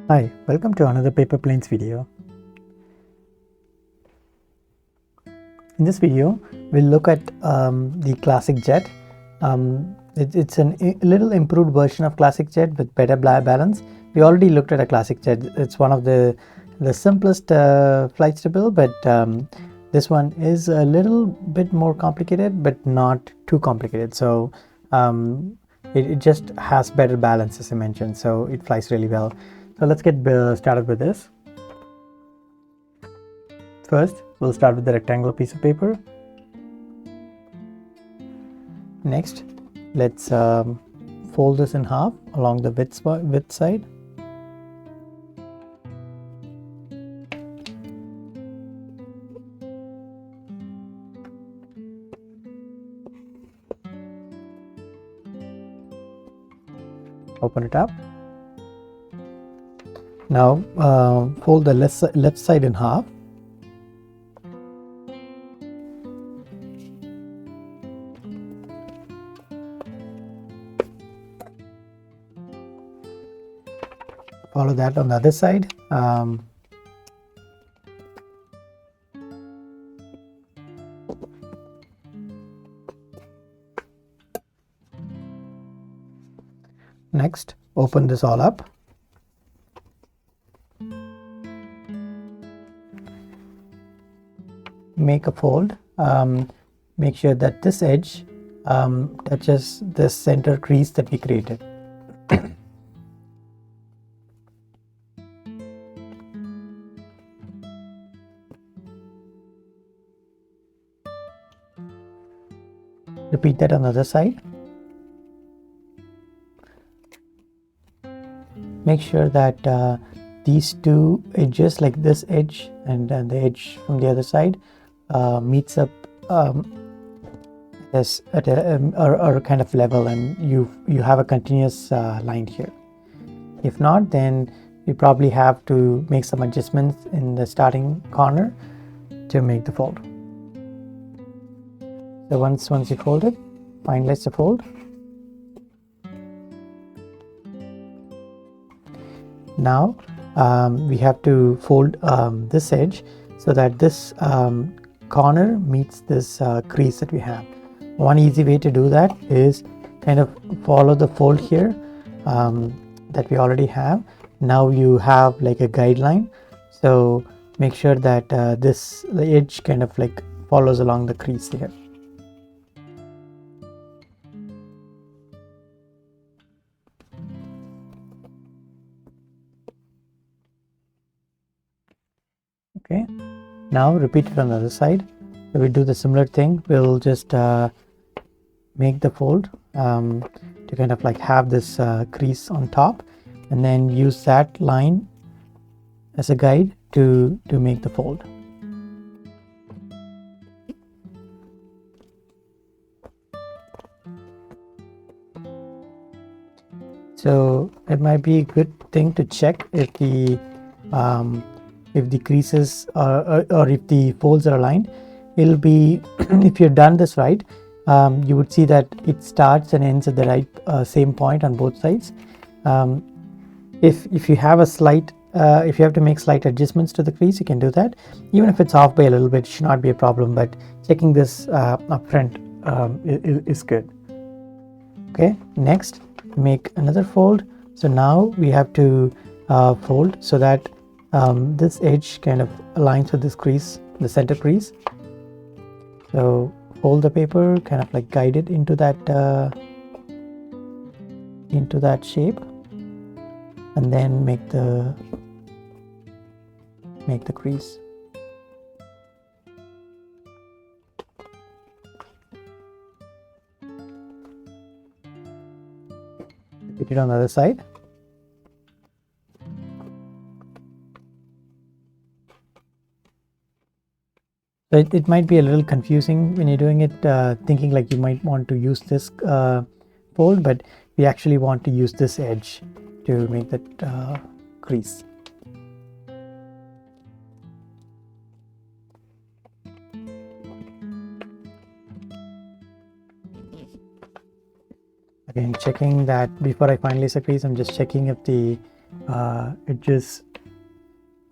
Hi, welcome to another paper planes video. In this video, we'll look at the classic jet. It's a little improved version of classic jet with better balance. We already looked at a classic jet. It's one of the simplest flights to build, but this one is a little bit more complicated, but not too complicated. So it just has better balance, as I mentioned, so it flies really well. So let's get started with this. First, we'll start with the rectangular piece of paper. Next, let's fold this in half along the width side. Open it up. Now fold the left side in half. Follow that on the other side. Next, open this all up. Make a fold. Make sure that this edge touches the center crease that we created. Repeat that on the other side. Make sure that these two edges, like this edge and the edge from the other side, meets up at a kind of level, and you have a continuous line here. If not, then you probably have to make some adjustments in the starting corner to make the fold. So once you fold it, finalize the fold. Now we have to fold this edge so that this corner meets this crease that we have. One easy way to do that is kind of follow the fold here that we already have. Now you have like a guideline, so make sure that the edge kind of like follows along the crease here. Okay, now repeat it on the other side. So we do the similar thing. We'll just make the fold to kind of like have this crease on top, and then use that line as a guide to make the fold. So it might be a good thing to check if the creases or if the folds are aligned. It'll be if you've done this right, you would see that it starts and ends at the right same point on both sides. If you have a slight if you have to make slight adjustments to the crease, you can do that. Even if it's off by a little bit, it should not be a problem, but checking this up front is good. Okay, next make another fold. So now we have to fold so that this edge kind of aligns with this crease, the center crease. So fold the paper, kind of like guide it into that shape, and then make the crease. Repeat it on the other side. So it might be a little confusing when you're doing it, thinking like you might want to use this fold, but we actually want to use this edge to make that crease. Again, checking that before I finalize the crease, I'm just checking if the edges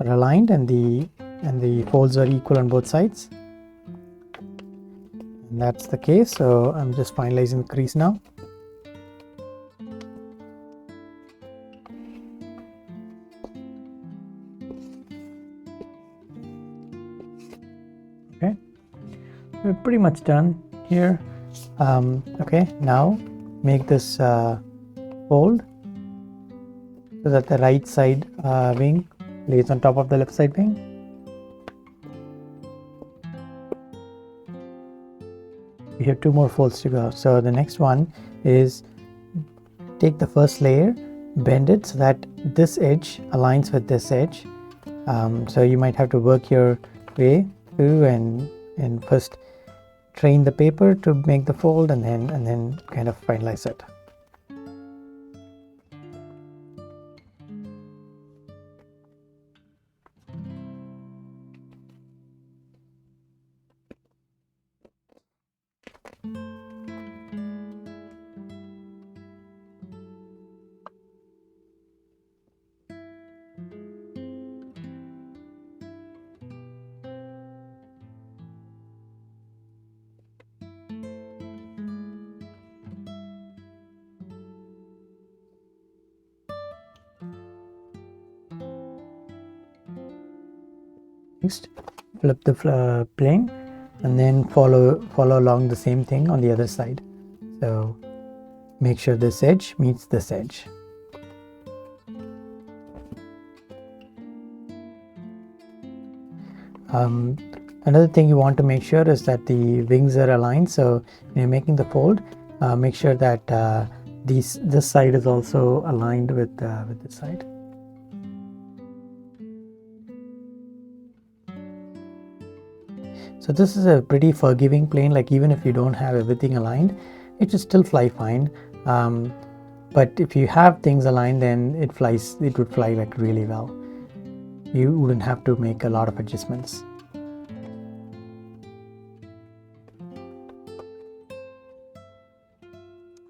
are aligned and the folds are equal on both sides. And that's the case, so I'm just finalizing the crease now. Okay, we're pretty much done here. Okay, now make this fold so that the right side wing lays on top of the left side wing. We have 2 more folds to go. So the next one is take the first layer, bend it so that this edge aligns with this edge. So you might have to work your way through and first train the paper to make the fold and then kind of finalize it. Next, flip the plane and then follow along the same thing on the other side. So make sure this edge meets this edge. Another thing you want to make sure is that the wings are aligned. So when you're making the fold, make sure that this side is also aligned with this side. So this is a pretty forgiving plane, like even if you don't have everything aligned, it will still fly fine. But if you have things aligned, then it would fly like really well. You wouldn't have to make a lot of adjustments.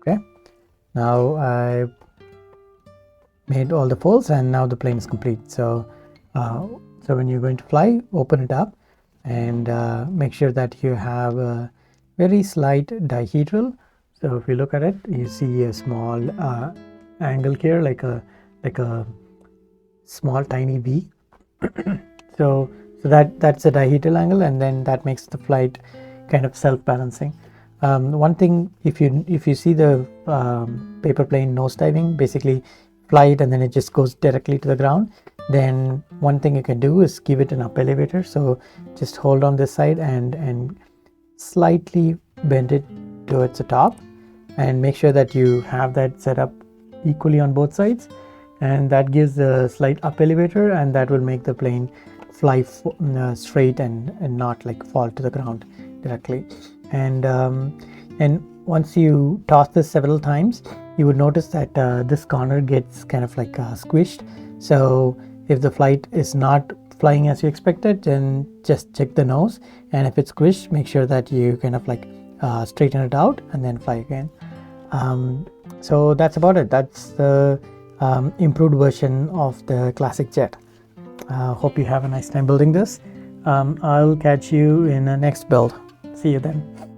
Okay, now I made all the folds and now the plane is complete. So when you're going to fly, open it up and make sure that you have a very slight dihedral. So if you look at it, you see a small angle here, like a small tiny V. so that's a dihedral angle, and then that makes the flight kind of self-balancing. One thing, if you see the paper plane nosediving, basically flight and then it just goes directly to the ground, then one thing you can do is give it an up elevator. So just hold on this side and slightly bend it towards the top and make sure that you have that set up equally on both sides, and that gives a slight up elevator, and that will make the plane fly straight and not like fall to the ground directly. And once you toss this several times, you would notice that this corner gets kind of like squished. So if the flight is not flying as you expected, then just check the nose, and if it's squished, make sure that you kind of like straighten it out and then fly again. So that's about it. That's the improved version of the classic jet. Hope you have a nice time building this. I'll catch you in the next build. See you then.